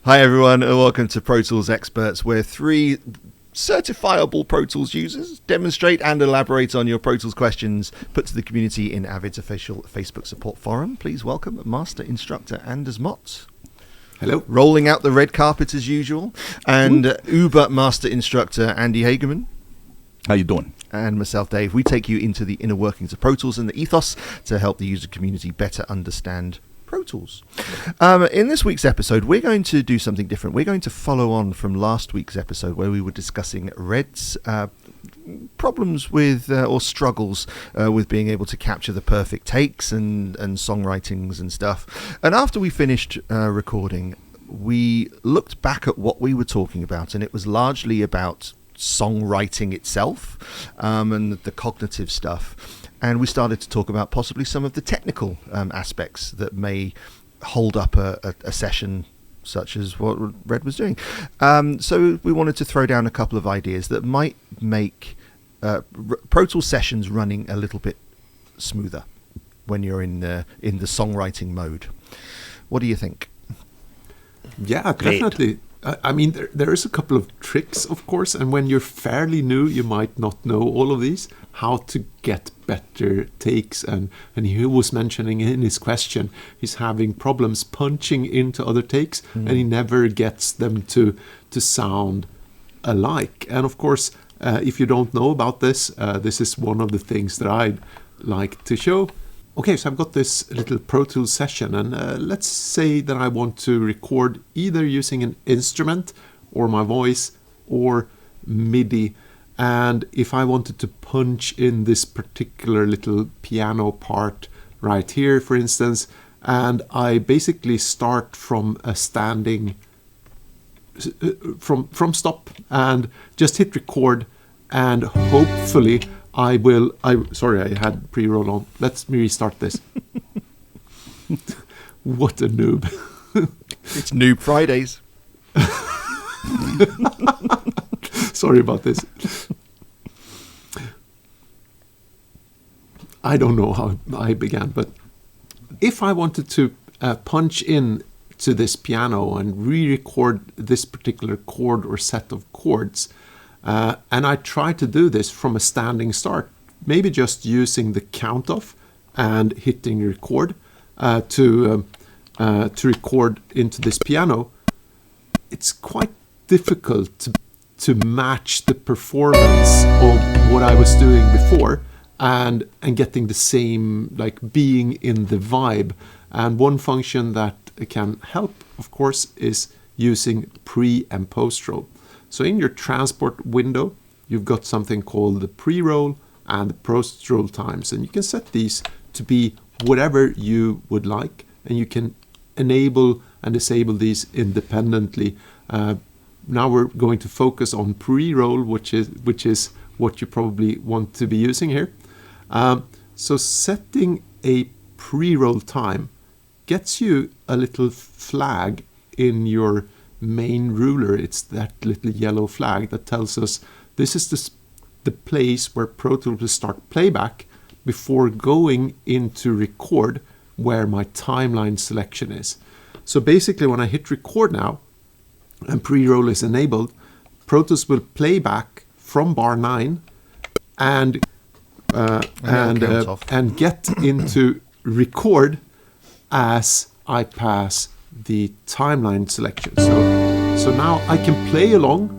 Hi everyone, and welcome to Pro Tools Experts, where three certifiable Pro Tools users demonstrate and elaborate on your Pro Tools questions put to the community in Avid's official Facebook support forum. Please welcome Master Instructor Anders Mott. Hello. Rolling out the red carpet as usual, and Uber Master Instructor Andy Hageman. How you doing? And myself, Dave. We take you into the inner workings of Pro Tools and the ethos to help the user community better understand Pro Tools. In this week's episode, we're going to do something different. We're going to follow on from last week's episode where we were discussing Red's problems with or struggles with being able to capture the perfect takes and songwritings and stuff. And after we finished recording, we looked back at what we were talking about, and it was largely about songwriting itself and the cognitive stuff. And we started to talk about possibly some of the technical aspects that may hold up a session such as what Red was doing. So we wanted to throw down a couple of ideas that might make Pro Tools sessions running a little bit smoother when you're in the songwriting mode. What do you think? Yeah, definitely. I mean, there is a couple of tricks, of course, and when you're fairly new, you might not know all of these, how to get better takes. And he was mentioning in his question, he's having problems punching into other takes, and he never gets them to sound alike. And of course, if you don't know about this, this is one of the things that I'd like to show. Okay, so I've got this little Pro Tools session, and let's say that I want to record either using an instrument or my voice or MIDI. And if I wanted to punch in this particular little piano part right here, for instance, and I basically start from a standing, from stop, and just hit record, and hopefully sorry, I had pre-roll on. Let me restart this. What a noob. It's Noob Fridays. Sorry about this. I don't know how I began, but if I wanted to punch in to this piano and re-record this particular chord or set of chords, and I try to do this from a standing start, maybe just using the count off and hitting record to record into this piano. It's quite difficult to match the performance of what I was doing before and getting the same, like being in the vibe. And one function that can help, of course, is using pre and post roll. So in your transport window, you've got something called the pre-roll and the post-roll times. And you can set these to be whatever you would like. And you can enable and disable these independently. Now we're going to focus on pre-roll, which is what you probably want to be using here. So setting a pre-roll time gets you a little flag in your main ruler. It's that little yellow flag that tells us this is the place where Pro Tools will start playback before going into record, where my timeline selection is. So basically when I hit record now and pre-roll is enabled, Pro Tools will play back from bar 9 and get into record as I pass the timeline selection. So now I can play along,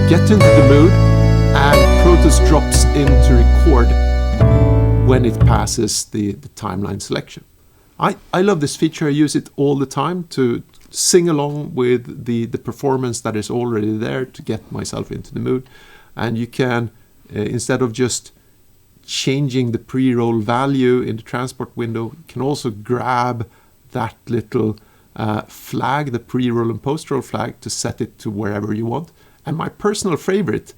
get into the mood, and Pro Tools drops into record when it passes the timeline selection. I love this feature. I use it all the time to sing along with the performance that is already there to get myself into the mood. And you can, instead of just changing the pre-roll value in the transport window, you can also grab that little flag, the pre-roll and post-roll flag, to set it to wherever you want. And my personal favorite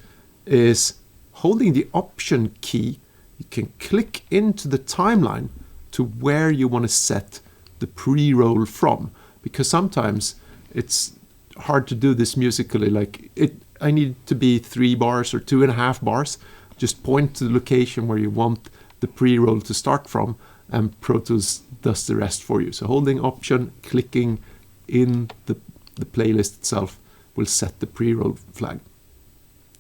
is holding the Option key. You can click into the timeline to where you want to set the pre-roll from, because sometimes it's hard to do this musically. Like I need to be 3 bars or 2.5 bars. Just point to the location where you want the pre-roll to start from, and Pro Tools does the rest for you. So holding Option, clicking in the the playlist itself will set the pre-roll flag.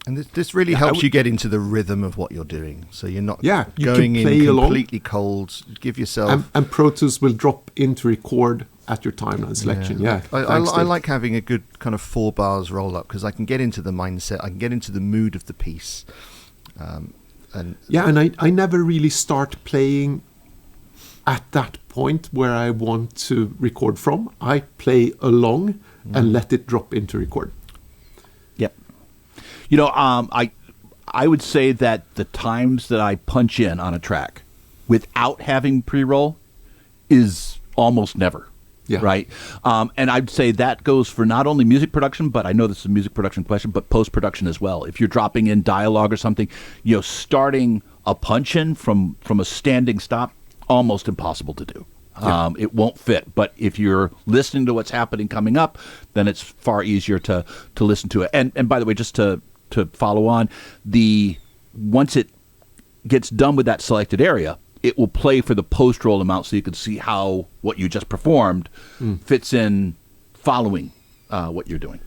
And this really helps you get into the rhythm of what you're doing. So you're not you going can play in completely cold. Give yourself... And Pro Tools will drop into record at your timeline selection. I like having a good kind of 4 bars roll up, because I can get into the mindset, I can get into the mood of the piece. And I never really start playing at that point where I want to record from. I play along and let it drop into record. Yep. I would say that the times that I punch in on a track without having pre-roll is almost never. Yeah. Right. And I'd say that goes for not only music production, but I know this is a music production question, but post-production as well. If you're dropping in dialogue or something, starting a punch in from a standing stop, almost impossible to do. Yeah. It won't fit. But if you're listening to what's happening coming up, then it's far easier to listen to it. And by the way, just to follow on, once it gets done with that selected area, it will play for the post-roll amount, so you can see how what you just performed fits in following what you're doing.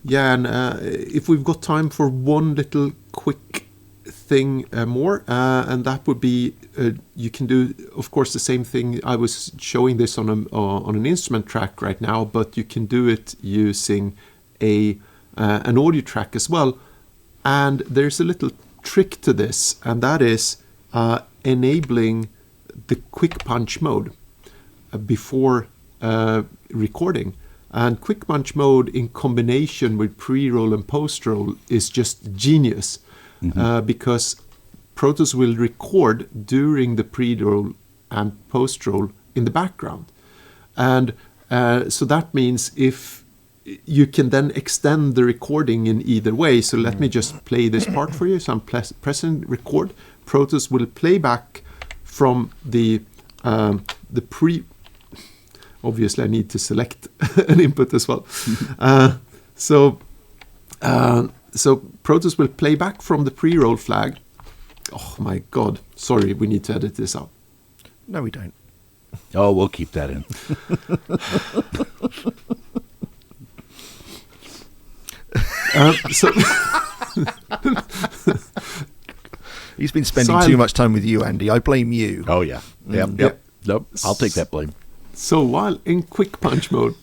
Yeah, and if we've got time for one little quick thing more, and that would be you can do, of course, the same thing. I was showing this on an instrument track right now, but you can do it using an audio track as well. And there's a little trick to this, and that is enabling the quick punch mode before recording. And quick punch mode in combination with pre-roll and post-roll is just genius, because Pro Tools will record during the pre-roll and post-roll in the background. And so that means if you can then extend the recording in either way. So let me just play this part for you. So I'm pressing record. Pro Tools will play back from the pre. Obviously, I need to select an input as well. So Pro Tools will play back from the pre-roll flag. Oh my God! Sorry, we need to edit this out. No, we don't. Oh, we'll keep that in. He's been spending too much time with you, Andy. I blame you. Oh, yeah. Yep. Nope. I'll take that blame. So while in quick punch mode,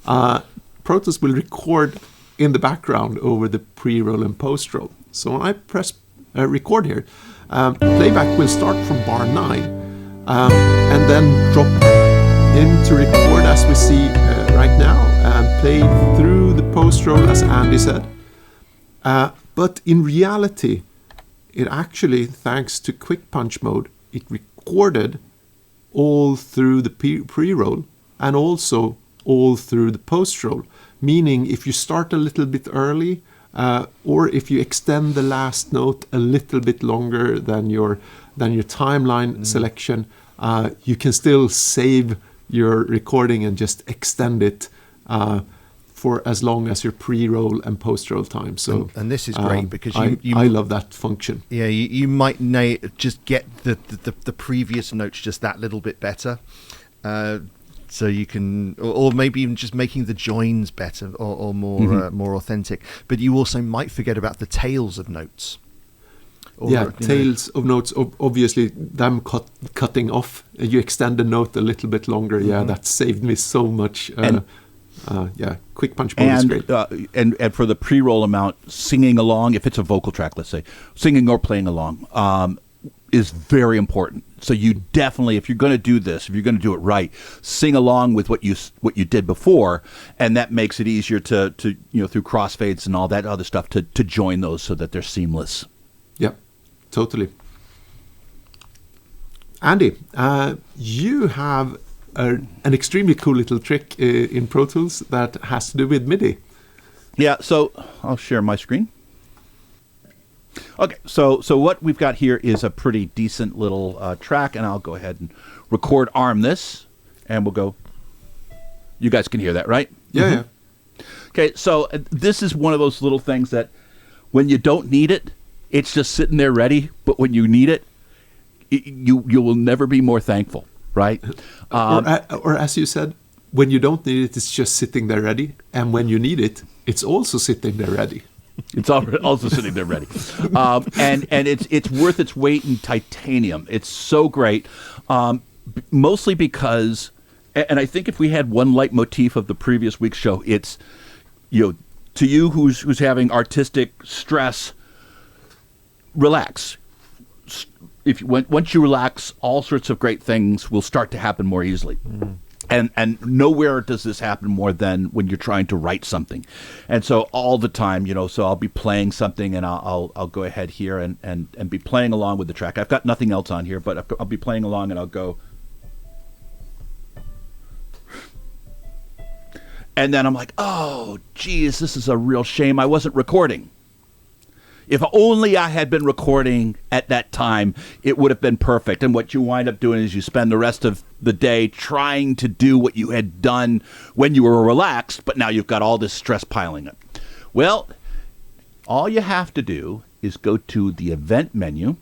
Pro Tools will record in the background over the pre-roll and post-roll. So when I press record here, playback will start from bar 9 and then drop into record as we see right now, and play through the post-roll as Andy said. But in reality, it actually, thanks to quick punch mode, it recorded all through the pre-roll and also all through the post-roll. Meaning if you start a little bit early, or if you extend the last note a little bit longer than your timeline selection, you can still save your recording and just extend it for as long as your pre-roll and post-roll time. So, and this is great because I love that function. Yeah, you might just get the previous notes just that little bit better. So you can, or maybe even just making the joins better or more more authentic. But you also might forget about the tails of notes. Or, tails of notes. Obviously, them cutting off. You extend the note a little bit longer. Yeah, that saved me so much. Quick punch mode is great. And for the pre-roll amount, singing along, if it's a vocal track, let's say, singing or playing along, is very important. So you definitely, if you're going to do this, if you're going to do it right, sing along with what you did before, and that makes it easier to through crossfades and all that other stuff to join those so that they're seamless. Yep, totally. Andy, you have an extremely cool little trick in Pro Tools that has to do with MIDI. Yeah, so I'll share my screen. Okay, so what we've got here is a pretty decent little track, and I'll go ahead and record arm this, and we'll go. You guys can hear that, right? Yeah, yeah. Okay, so this is one of those little things that when you don't need it, it's just sitting there ready, but when you need it, you will never be more thankful, right? Or as you said, when you don't need it, it's just sitting there ready. And when you need it, it's also sitting there ready. It's also sitting there ready, and it's worth its weight in titanium. It's so great, mostly because, and I think if we had one leitmotif of the previous week's show, it's, to you who's having artistic stress, relax. Once you relax, all sorts of great things will start to happen more easily. Mm. And nowhere does this happen more than when you're trying to write something. And so all the time, so I'll be playing something and I'll go ahead here and be playing along with the track. I've got nothing else on here, but I'll be playing along and I'll go. And then I'm like, oh, geez, this is a real shame I wasn't recording. If only I had been recording at that time, it would have been perfect. And what you wind up doing is you spend the rest of the day trying to do what you had done when you were relaxed, but now you've got all this stress piling up. Well, all you have to do is go to the event menu,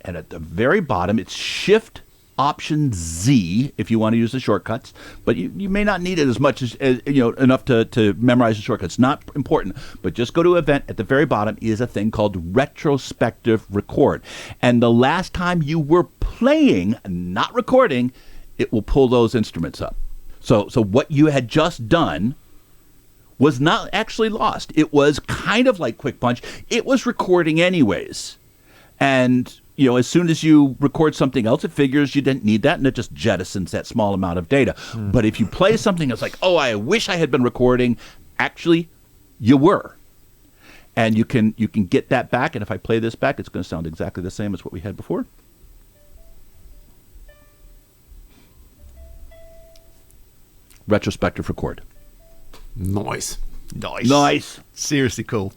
and at the very bottom, it's Shift Option Z if you want to use the shortcuts, but you may not need it as much as enough to memorize the shortcuts. Not important, but just go to event. At the very bottom is a thing called Retrospective Record, and the last time you were playing, not recording, it will pull those instruments up. So what you had just done was not actually lost. It was kind of like Quick Punch. It was recording anyways, and as soon as you record something else, it figures you didn't need that, and it just jettisons that small amount of data. Mm. But if you play something that's like, oh, I wish I had been recording, actually, you were. And you can get that back, and if I play this back, it's going to sound exactly the same as what we had before. Retrospective Record. Nice. Seriously cool.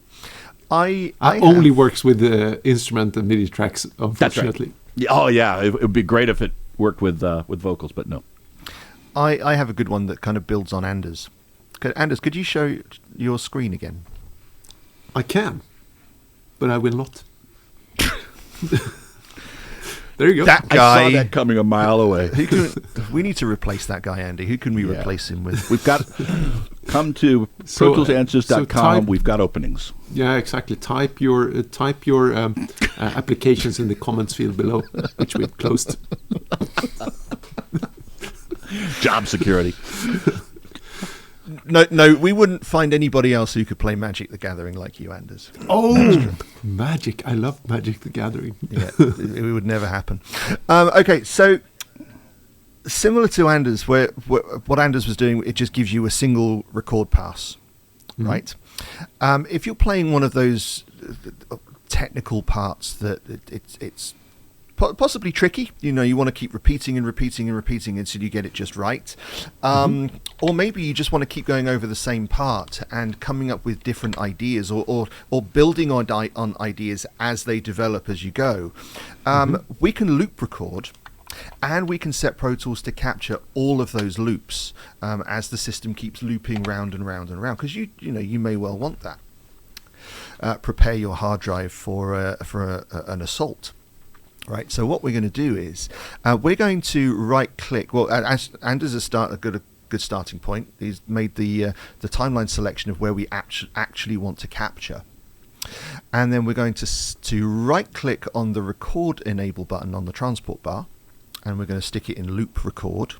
I only works with the instrument and MIDI tracks, unfortunately. That's right. Oh, yeah. It would be great if it worked with vocals, but no. I have a good one that kind of builds on Anders. Anders, could you show your screen again? I can, but I will not. There you go. That guy. I saw that coming a mile away. We need to replace that guy, Andy. Who can we replace him with? We've got... Come to ProToolsAnswers.com. We've got openings. Yeah, exactly. Type your applications in the comments field below, which we've closed. Job security. No, we wouldn't find anybody else who could play Magic the Gathering like you, Anders. Oh, Magic. I love Magic the Gathering. Yeah, it would never happen. Okay, so similar to Anders, where what Anders was doing, it just gives you a single record pass, right? If you're playing one of those technical parts that it's possibly tricky, you want to keep repeating and repeating and repeating until you get it just right, or maybe you just want to keep going over the same part and coming up with different ideas, or building on ideas as they develop as you go. We can loop record. And we can set Pro Tools to capture all of those loops as the system keeps looping round and round and round, because you may well want that. Prepare your hard drive for an assault, right? So what we're going to do is we're going to right click. Well, Anders has a good starting point. He's made the timeline selection of where we actually want to capture. And then we're going to right click on the record enable button on the transport bar. And we're going to stick it in loop record.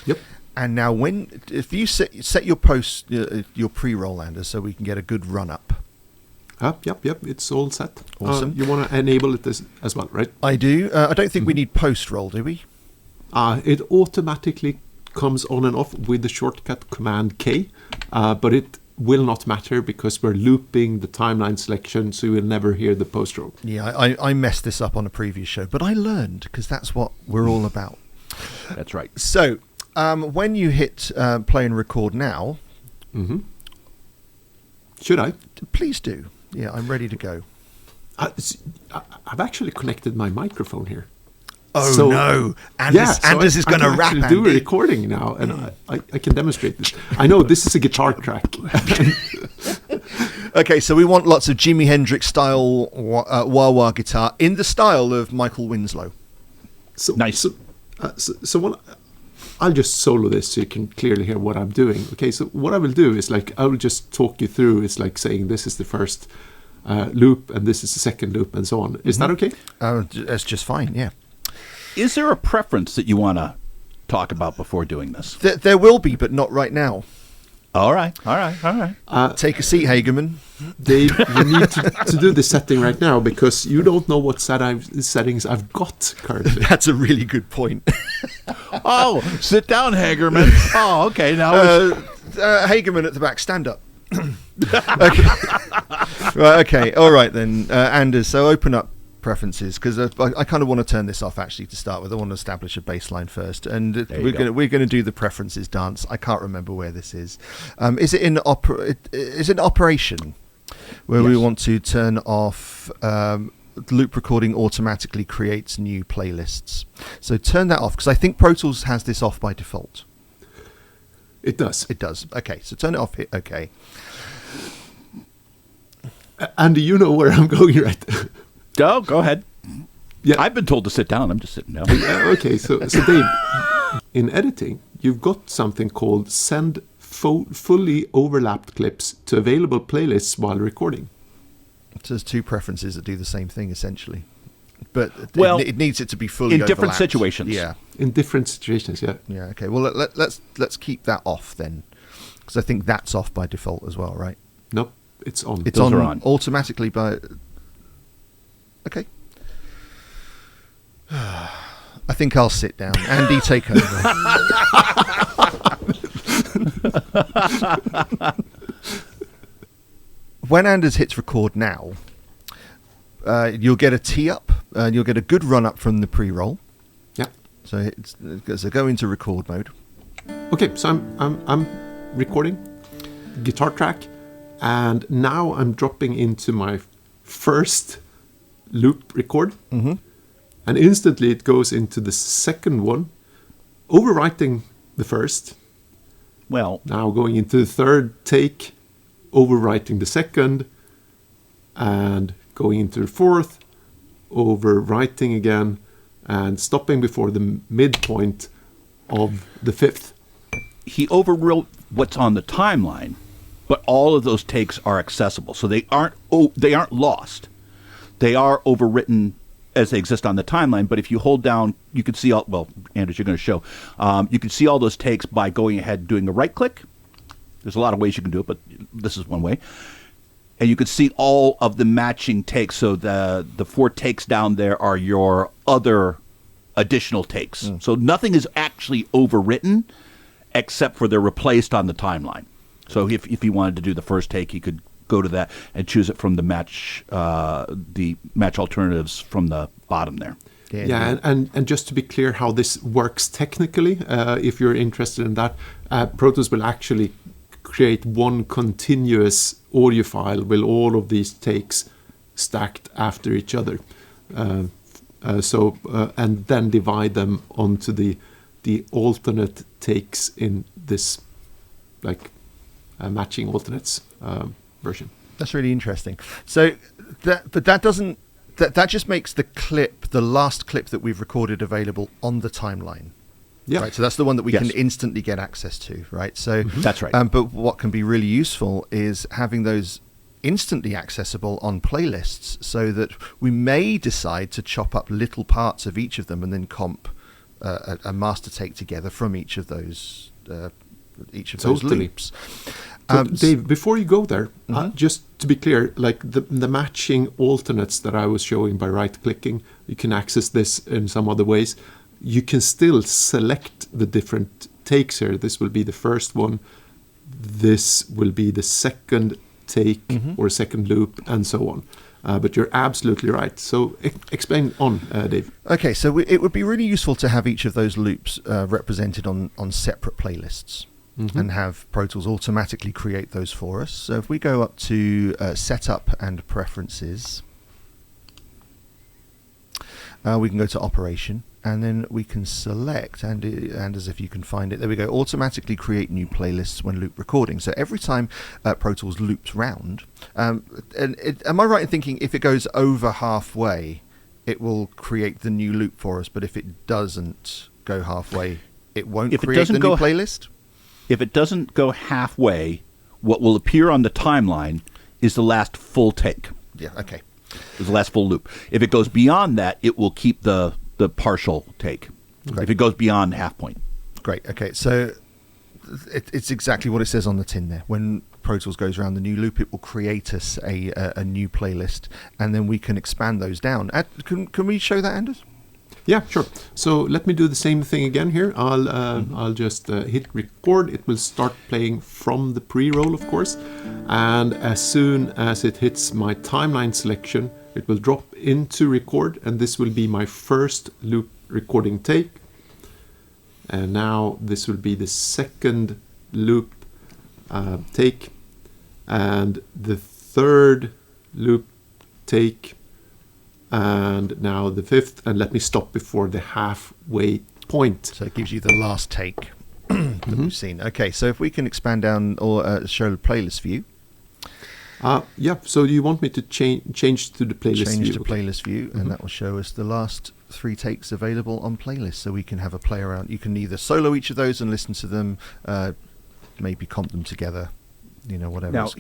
Yep. And now, if you set your your pre-roll, Anders, so we can get a good run up. Yep. It's all set. Awesome. You want to enable it as well, right? I do. I don't think we need post-roll, do we? It automatically comes on and off with the shortcut Command K, but it will not matter because we're looping the timeline selection, so you will never hear the post roll. Yeah, I messed this up on a previous show, but I learned, because that's what we're all about. That's right. So when you hit play and record now, should I? Please do. Yeah, I'm ready to go. I've actually connected my microphone here. Oh, no. Anders is going to rap, Andy. I can do a recording now, and I can demonstrate this. I know this is a guitar track. Okay, so we want lots of Jimi Hendrix-style wah-wah guitar in the style of Michael Winslow. So, nice. So when I'll just solo this so you can clearly hear what I'm doing. Okay, so what I will do is I will just talk you through. It's like saying this is the first loop and this is the second loop and so on. Is that okay? That's just fine, yeah. Is there a preference that you want to talk about before doing this? There will be, but not right now. All right. Take a seat, Hagerman. Dave, you need to do the setting right now because you don't know what settings I've got currently. That's a really good point. Oh, sit down, Hagerman. Oh, okay. Now, Hagerman at the back, stand up. Okay. Right, okay. All right then, Anders. So open up preferences because I kind of want to turn this off actually to start with. I want to establish a baseline first, and we're going to do the preferences dance. I can't remember where this is. Is it in is it operation where we want to turn off loop recording automatically creates new playlists? So turn that off because I think Pro Tools has this off by default. It does. It does. Okay, so turn it off. Okay. Andy, you know where I'm going, right? Go ahead. Yeah, I've been told to sit down. I'm just sitting down. Okay, so Dave, in editing, you've got something called send fully overlapped clips to available playlists while recording. So there's two preferences that do the same thing essentially, but it needs it to be fully in different overlapped. situations. Yeah, in different situations. Yeah. Yeah. Okay. Well, let's keep that off then, because I think that's off by default as well, right? Nope, it's on. It's on automatically by. Okay. I think I'll sit down. Andy, take over. When Anders hits record now, you'll get a tee up, and you'll get a good run up from the pre-roll. Yeah. So go into record mode. Okay, so I'm recording guitar track, and now I'm dropping into my first loop record, and instantly it goes into the second one, overwriting the first. Well, now going into the third take, overwriting the second, and going into the fourth, overwriting again, and stopping before the midpoint of the fifth. He overwrote what's on the timeline, but all of those takes are accessible, so they aren't lost. They are overwritten as they exist on the timeline, but if you hold down, you can see all, well, Anders, you're going to show, you can see all those takes by going ahead and doing a right click. There's a lot of ways you can do it, but this is one way. And you can see all of the matching takes. So the 4 takes down there are your other additional takes. So nothing is actually overwritten except for they're replaced on the timeline. So if you wanted to do the first take, you could go to that and choose it from the match alternatives from the bottom there. Yeah, and just to be clear how this works technically, if you're interested in that, Pro Tools will actually create one continuous audio file with all of these takes stacked after each other. And then divide them onto the alternate takes in this matching alternates version. That's really interesting. So that just makes the last clip that we've recorded available on the timeline. Yeah. Right. So that's the one that we can instantly get access to, right? So that's right. But what can be really useful is having those instantly accessible on playlists, so that we may decide to chop up little parts of each of them and then comp a master take together from each of those those loops. So Dave, before you go there, just to be clear, like the matching alternates that I was showing by right-clicking, you can access this in some other ways. You can still select the different takes here. This will be the first one. This will be the second take or second loop, and so on. But you're absolutely right. So explain on, Dave. Okay, so it would be really useful to have each of those loops represented on separate playlists. And have Pro Tools automatically create those for us. So if we go up to Setup and Preferences, we can go to Operation, and then we can select, and as if you can find it, there we go, automatically create new playlists when loop recording. So every time Pro Tools loops round, am I right in thinking if it goes over halfway, it will create the new loop for us, but if it doesn't go halfway, it won't if it create the doesn't new go playlist? If it doesn't go halfway, what will appear on the timeline is the last full take. Yeah, okay. Is the last full loop. If it goes beyond that, it will keep the partial take. Great. If it goes beyond half point. Great, okay. So it's exactly what it says on the tin there. When Pro Tools goes around the new loop, it will create us a new playlist, and then we can expand those down. Can we show that, Anders? Yeah, sure. So let me do the same thing again here. I'll just hit record. It will start playing from the pre-roll, of course. And as soon as it hits my timeline selection, it will drop into record. And this will be my first loop recording take. And now this will be the second loop take. And the third loop take. And now the fifth, and let me stop before the halfway point. So it gives you the last take that we've seen. Okay, so if we can expand down or show the playlist view. Yeah, so you want me to change to the playlist view? Change to playlist view, and that will show us the last 3 takes available on playlist, so we can have a play around. You can either solo each of those and listen to them, maybe comp them together, whatever. Now,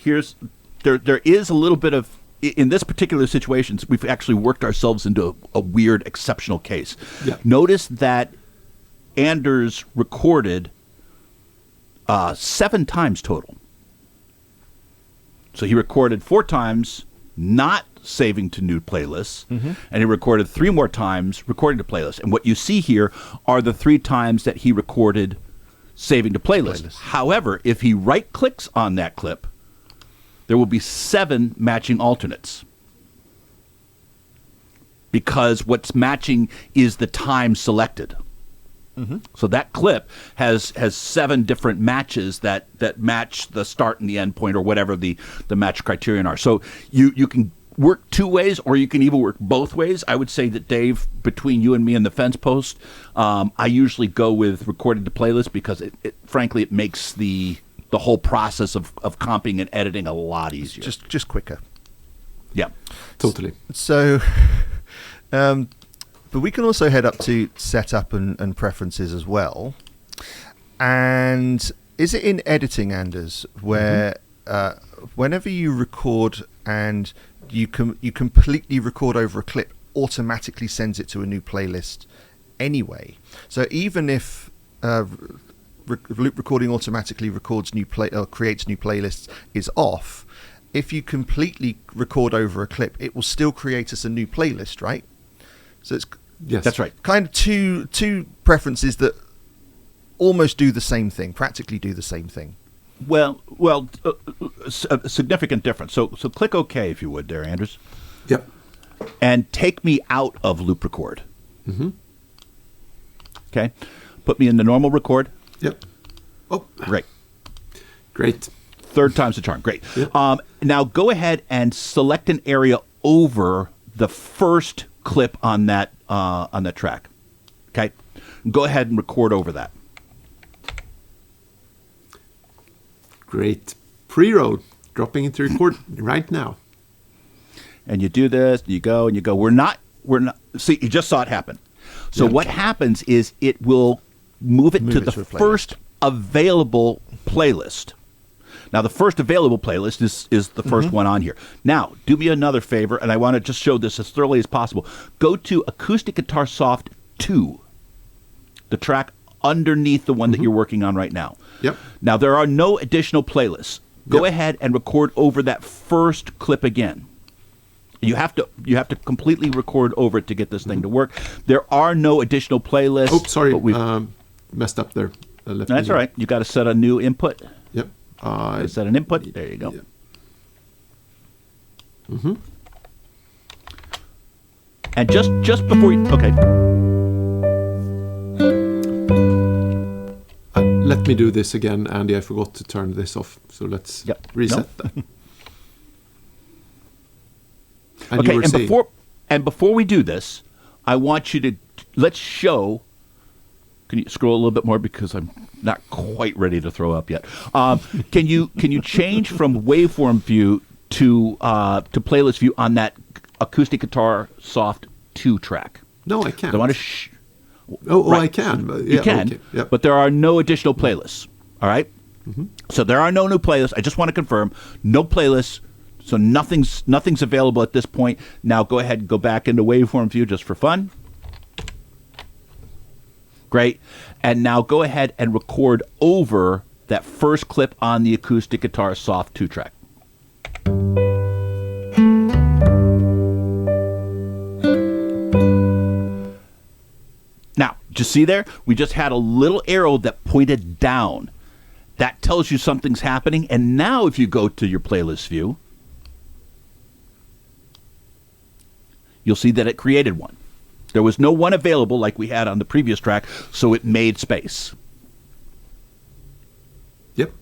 there is a little bit of, in this particular situation, we've actually worked ourselves into a weird, exceptional case. Yeah. Notice that Anders recorded 7 times total. So he recorded 4 times, not saving to new playlists, and he recorded 3 more times recording to playlists. And what you see here are the 3 times that he recorded saving to playlist. However, if he right-clicks on that clip, there will be 7 matching alternates, because what's matching is the time selected. So that clip has 7 different matches that match the start and the end point, or whatever the match criterion are. So you can work 2 ways, or you can even work both ways. I would say that, Dave, between you and me and the fence post, I usually go with recording to playlist, because frankly it makes the whole process of comping and editing a lot easier. Just quicker. Yeah. Totally. So, but we can also head up to setup and preferences as well. And is it in editing, Anders, where whenever you record and you completely record over a clip, automatically sends it to a new playlist anyway? So even if loop recording automatically records creates new playlists is off, if you completely record over a clip, it will still create us a new playlist, right? So it's Yes, that's right. Kind of two preferences that almost do the same thing, practically do the same thing. Well, a significant difference. So click OK, if you would, there, Anders. Yep. And take me out of loop record. Okay. Put me in the normal record. Yep. Oh, Great. great. 3rd time's the charm. Great. Yep. Now go ahead and select an area over the first clip on that track. Okay. Go ahead and record over that. Great. Pre-roll. Dropping into record right now. And you do this, and you go, we're not, see, you just saw it happen. So what happens is it will move it to the first available playlist. Now, the first available playlist is the first one on here. Now, do me another favor, and I want to just show this as thoroughly as possible. Go to Acoustic Guitar Soft 2, the track underneath the one that you're working on right now. Yep. Now, there are no additional playlists. Go ahead and record over that first clip again. You have to completely record over it to get this thing to work. There are no additional playlists. Oh, sorry. But Messed up there. that's all right. You got to set a new input. Yep. Set an input. There you go. Yep. And just before you... Okay. Let me do this again, Andy. I forgot to turn this off. So let's reset that. And Okay, you were and saying, before we do this, I want you to... Let's show... Can you scroll a little bit more, because I'm not quite ready to throw up yet. Can you change from waveform view to playlist view on that Acoustic Guitar Soft 2 track? no, I can't. I want to Oh, Right. I can. But You yeah, can, okay, yeah. but there are no additional playlists. All right? So there are no new playlists. I just want to confirm, no playlists. So nothing's available at this point. Now go ahead and go back into waveform view just for fun. Great. And now go ahead and record over that first clip on the acoustic guitar soft 2-track. Now, did you see there? We just had a little arrow that pointed down. That tells you something's happening. And now if you go to your playlist view, you'll see that it created one. There was no one available like we had on the previous track, so it made space. Yep.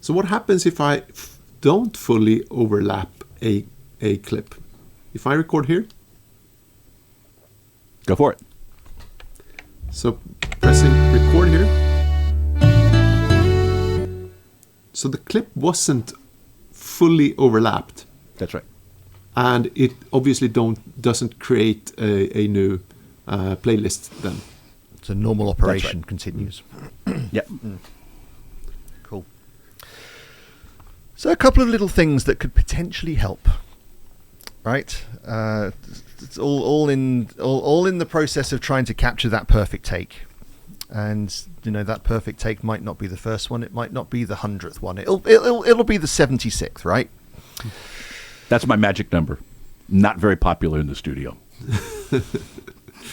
So what happens if I don't fully overlap a clip? If I record here, Go for it. so pressing record here. So the clip wasn't fully overlapped, That's right. and it obviously doesn't create a new playlist then. So normal operation continues. Yep. Cool. So a couple of little things that could potentially help, right? It's all in the process of trying to capture that perfect take, and that perfect take might not be the first one. It might not be the 100th one. It'll be the 76th, right? That's my magic number. Not very popular in the studio.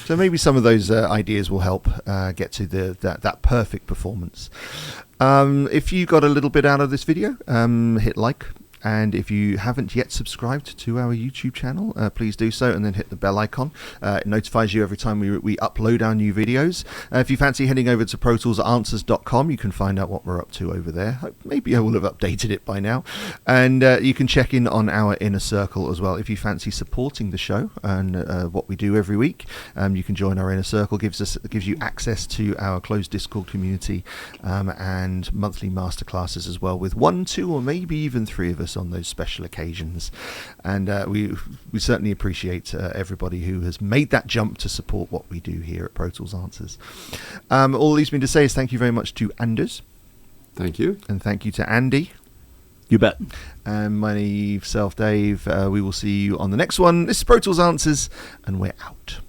So maybe some of those ideas will help get to that perfect performance. If you got a little bit out of this video, hit like. And if you haven't yet subscribed to our YouTube channel, please do so, and then hit the bell icon. It notifies you every time we upload our new videos. If you fancy heading over to ProToolsAnswers.com, you can find out what we're up to over there. Maybe I will have updated it by now. And you can check in on our inner circle as well. If you fancy supporting the show and what we do every week, you can join our inner circle. Gives you access to our closed Discord community and monthly masterclasses as well, with 1, 2, or maybe even 3 of us on those special occasions. And we certainly appreciate everybody who has made that jump to support what we do here at Pro Tools Answers. All it leaves me to say is thank you very much to Anders. Thank you. And thank you to Andy. You bet. And myself, Dave. We will see you on the next one. This is Pro Tools Answers, and we're out.